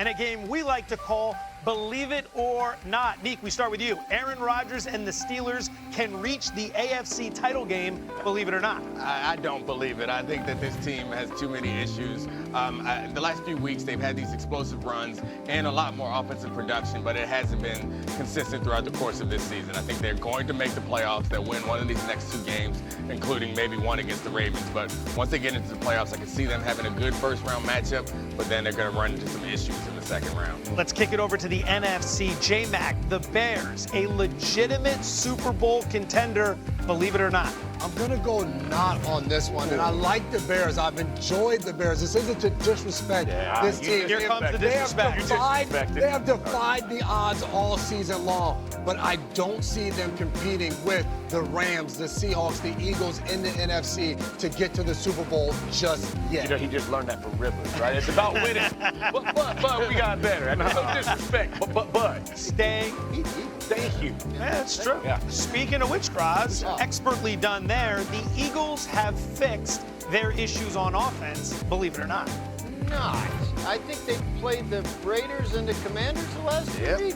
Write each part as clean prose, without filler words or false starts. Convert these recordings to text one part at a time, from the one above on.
and a game we like to call Believe It or Not. Neek, we start with you. Aaron Rodgers and the Steelers can reach the AFC title game, believe it or not. I don't believe it. I think that this team has too many issues. The last few weeks, they've had these explosive runs and a lot more offensive production, but it hasn't been consistent throughout the course of this season. I think they're going to make the playoffs. They'll win one of these next 2 games, including maybe one against the Ravens. But once they get into the playoffs, I can see them having a good first-round matchup, but then they're going to run into some issues in the second round. Let's kick it over to the NFC. J-Mac, the Bears, a legitimate Super Bowl contender, believe it or not. I'm going to go not on this one, and I like the Bears. I've enjoyed the Bears. This isn't to disrespect this team. Here comes the disrespect. They have defied the odds all season long, but I don't see them competing with the Rams, the Seahawks, the Eagles in the NFC to get to the Super Bowl just yet. You know, he just learned that from Rivers, right? It's about winning, but we got better. I mean, no disrespect, but. Stay. Thank you. Yeah, that's true. Yeah. Speaking of which, Graz, expertly done there, the Eagles have fixed their issues on offense, believe it or not. Not. I think they played the Raiders and the Commanders the last 2 weeks.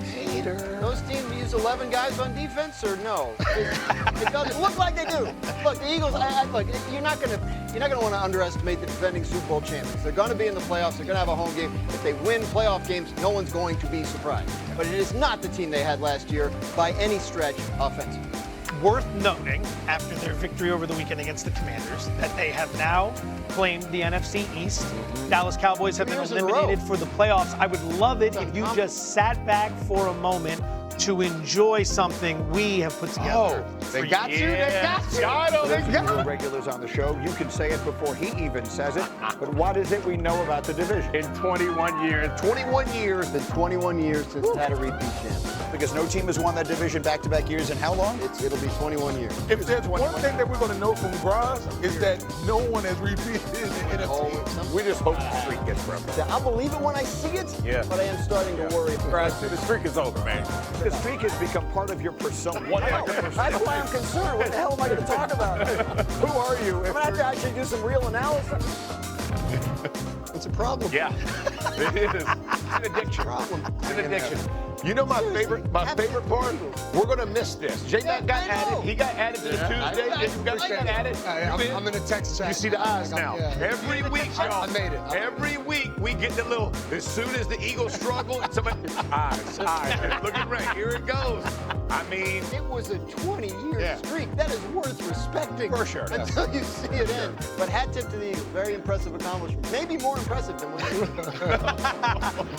Those teams use 11 guys on defense, or no? It doesn't look like they do. Look, the Eagles. Look, you're not gonna want to underestimate the defending Super Bowl champions. They're going to be in the playoffs. They're going to have a home game. If they win playoff games, no one's going to be surprised. But it is not the team they had last year by any stretch offensively. Worth noting, after their victory over the weekend against the Commanders, that they have now claimed the NFC East. Dallas Cowboys have been eliminated for the playoffs. I would love it if you just sat back for a moment to enjoy something we have put together. Oh, they got you. They got you. Those of you regulars on the show, you can say it before he even says it. But what is it we know about the division? In 21 years. 21 years. Been 21 years since they had a repeat champion. Because no team has won that division back-to-back years in how long? It'll be 21 years. If there's one thing that we're going to know from Graz is that no one has repeated in the NFC. We just hope the streak gets broken. I'll believe it when I see it, but I am starting to worry. Graz, the streak is over, man. The streak has become part of your persona. 100%. That's why I'm concerned. What the hell am I going to talk about? Who are you? I'm going to have to actually do some real analysis. It's a problem. Yeah, it is. It's an addiction. It's an addiction. You know my favorite part? We're going to miss this. J-Mac got added. He got added to the Tuesday. You got added. I'm in the text chat. You see the eyes now. Every week, y'all. I made it. Every week, we get the little, as soon as the Eagles struggle, somebody, eyes. Looking right. Here it goes. I mean, it was a 20-year streak. That is worth respecting. For sure. Until you see it end. But hat tip to the Eagles. Very impressive accomplishment. Maybe more impressive than what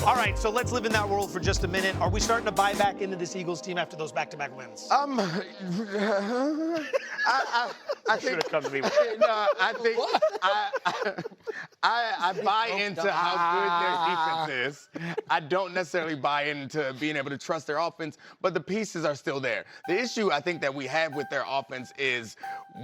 All right, so let's live in that world for just a minute. Are we starting to buy back into this Eagles team after those back-to-back wins? I think, should have come to me. No, I think I buy into how good their defense is. I don't necessarily buy into being able to trust their offense, but the pieces are still there. The issue I think that we have with their offense is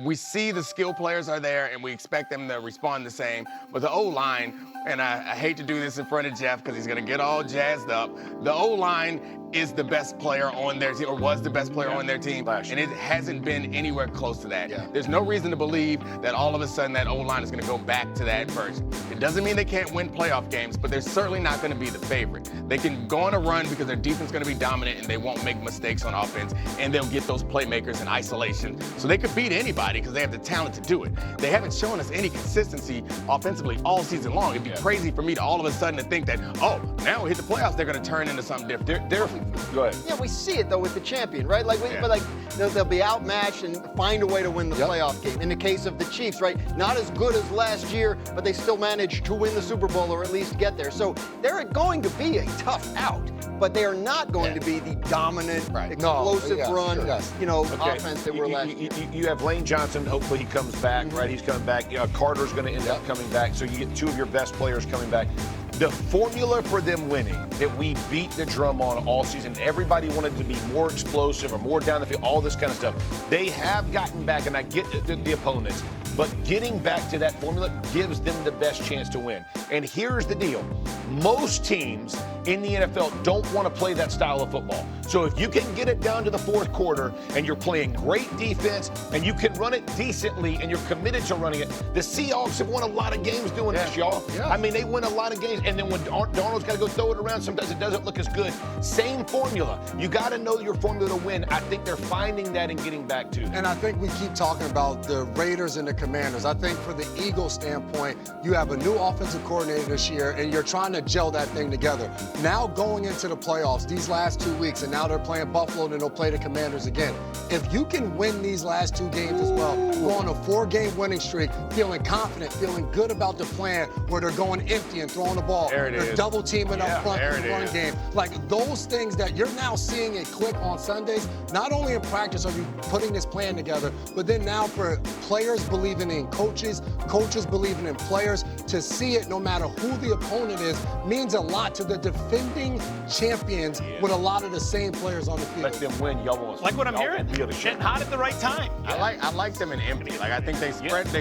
we see the skill players are there and we expect them to respond the same, but the O-line, and I hate to do this in front of Jeff because he's going to get all jazzed up, the O-line is the best player on their team, or was the best player on their team, and it hasn't been anywhere close to that. There's no reason to believe that all of a sudden that O-line is going to go back to that version. It doesn't mean they can't win playoff games, but they're certainly not going to be the favorite. They can go on a run because their defense is going to be dominant and they won't make mistakes on offense, and they'll get those playmakers in isolation. So they could beat anybody because they have the talent to do it. They haven't shown us any consistency offensively all season long. It'd be crazy for me to all of a sudden to think that, oh, now we hit the playoffs, they're going to turn into something different. Go ahead. Yeah, we see it though with the champion, right? But they'll be outmatched and find a way to win the playoff game. In the case of the Chiefs, right? Not as good as last year, but they still managed to win the Super Bowl or at least get there. So they're going to be a tough out, but they are not going to be the dominant, explosive offense that we're last year. You have Lane Johnson. Hopefully he comes back, right? He's coming back. Carter's going to end up coming back. So you get two of your best players coming back. The formula for them winning that we beat the drum on all season, everybody wanted to be more explosive or more down the field, all this kind of stuff. They have gotten back, and I get the opponents, but getting back to that formula gives them the best chance to win. And here's the deal. Most teams in the NFL don't want to play that style of football. So if you can get it down to the fourth quarter and you're playing great defense and you can run it decently and you're committed to running it, the Seahawks have won a lot of games doing this, y'all. Yeah. I mean, they win a lot of games, and then when Darnold's got to go throw it around, sometimes it doesn't look as good. Same formula. You got to know your formula to win. I think they're finding that and getting back to it. And I think we keep talking about the Raiders and the Commanders. I think for the Eagles standpoint, you have a new offensive coordinator this year, and you're trying to gel that thing together. Now going into the playoffs, these last 2 weeks, and now they're playing Buffalo, and then they'll play the Commanders again. If you can win these last 2 games as well, go on a 4-game winning streak, feeling confident, feeling good about the plan, where they're going empty and throwing the ball. They're double teaming up front in the run game. Like those things that you're now seeing it click on Sundays, not only in practice are you putting this plan together, but then now for players believing in coaches, coaches believing in players, to see it no matter who the opponent is means a lot to the defending champions with a lot of the same players on the field. Let them win, y'all want. Like what I'm hearing, getting hot at the right time. I like them in empty. Like I think they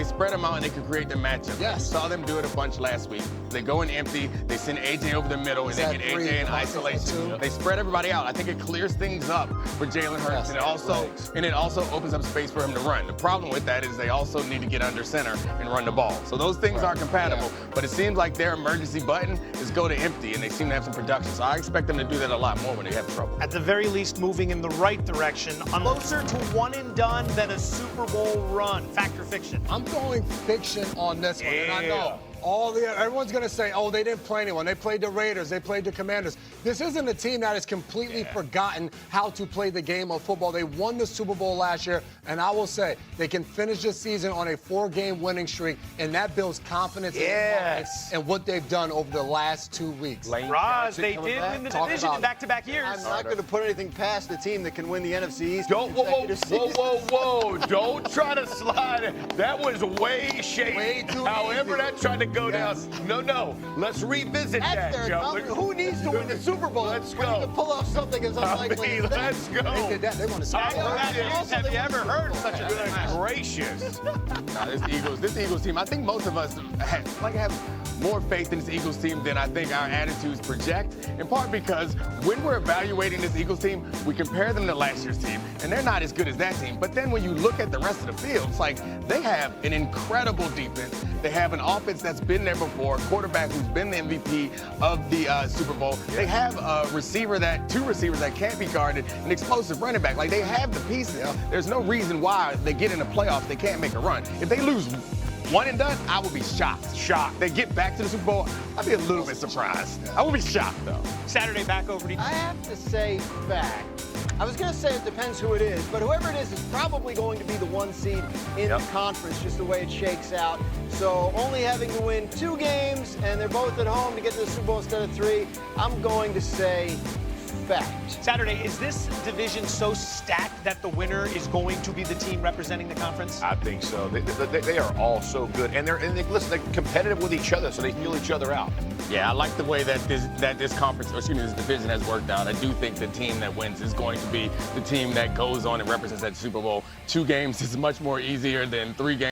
spread them out and they can create the matchup. Yes. Saw them do it a bunch last week. They go in empty, they send AJ over the middle, and they get AJ in isolation. They spread everybody out. I think it clears things up for Jalen Hurts, and it also opens up space for him to run. The problem with that is they also need to get under center and run the ball. So those things are compatible, but it seems like their emergency button is go to empty, and they seem to have some production. So I expect them to do that a lot more when they have trouble. At the very least, moving in the right direction. Closer to one and done than a Super Bowl run. Fact or fiction? I'm going fiction on this one, and I know. Everyone's going to say, oh, they didn't play anyone. They played the Raiders. They played the Commanders. This isn't a team that has completely forgotten how to play the game of football. They won the Super Bowl last year, and I will say they can finish this season on a 4-game winning streak, and that builds confidence in what they've done over the last 2 weeks. Roz, they did win the division in back-to-back years. I'm not going to put anything past the team that can win the NFC East. Whoa. Don't try to slide it. That was way shady. Way too However easy. that tried to go down. No. Let's revisit that, Joe. Who needs to win the Super Bowl? Let's When go. you can pull off something as unlikely as that. Let's go. They did that. They won the Super Bowl. Have you ever heard such a thing? Gracious. This Eagles team, I think most of us have more faith in this Eagles team than I think our attitudes project, in part because when we're evaluating this Eagles team, we compare them to last year's team, and they're not as good as that team. But then when you look at the rest of the field, it's like they have an incredible defense. They have an offense that's been there before, a quarterback who's been the MVP of the Super Bowl. They have two receivers that can't be guarded, an explosive running back. Like, they have the pieces. There's no reason why they get in the playoffs, they can't make a run. If they lose one and done, I would be shocked. They get back to the Super Bowl, I'd be a little bit surprised. I would be shocked, though. Saturday, back over to you. I have to say fact. I was going to say it depends who it is, but whoever it is probably going to be the 1 seed in the conference, just the way it shakes out. So only having to win 2 games, and they're both at home to get to the Super Bowl instead of 3, I'm going to say fact. Saturday, is this division so stacked that the winner is going to be the team representing the conference? I think so. They are all so good, and they're competitive with each other, so they feel each other out. Yeah, I like the way that this division has worked out. I do think the team that wins is going to be the team that goes on and represents that Super Bowl. 2 games is much more easier than 3 games.